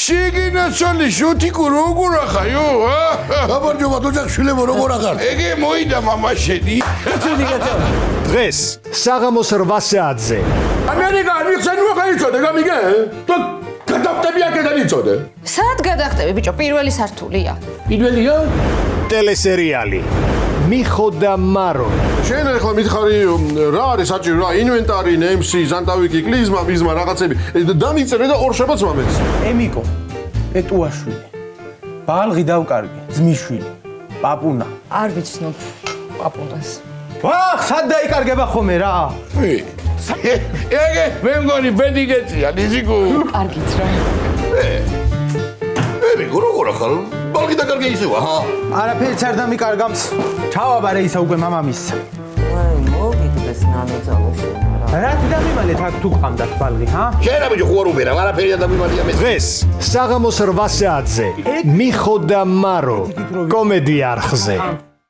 შიგინაცალი შუთიკო როგორ ახაიო? გამარჯობა თუჯა შვილებო როგორ ახარ? ეგე მოიდა მამაშენი. დღეს საღამოს 8 საათზე ამერიკა მიხსენ ვახაიცოდე გამიგე? თუ გადავტები აქედან იცოდე? საათ გადახტები ბიჭო, პირველი სართულია. პირველია? ტელესერიალი მიხო და მარო შენ ახლა მითხარი რა არის საჭირო რა ინვენტარი, ნემსი, ზანტავიკი, კლიზმა, ბიზმა რაღაცები დამიწერე და ორშაბათს მომეც. ემიკო, პეტუაშვილი, ბალღი დავკარგე, ძმისშვილი, პაპუნა. არ ვიცნობ პაპუნას. ვახ, სად დაიკარგება ხოლმე რა? ეგე მე მგონი ბედიგეცია ნიზიკო. კარგით რა. ემიკო როგორ ახარ? ბალგი დაკარგე ისევა, ჰა? არაფერიც არ დამიკარგავს. ჩავაბარე ისა უკვე მამამისს. აი, მოგიგდეს ნანოძალო შენ რა. რა დამიმალეთ აქ თუ ყამდათ ბალღი, ჰა? შენ ბიჭო ხო არ უბერა, არაფერი არ დამიმალია მე. დღეს საღამოს 8 საათზე მიხო და მარო კომედი არხზე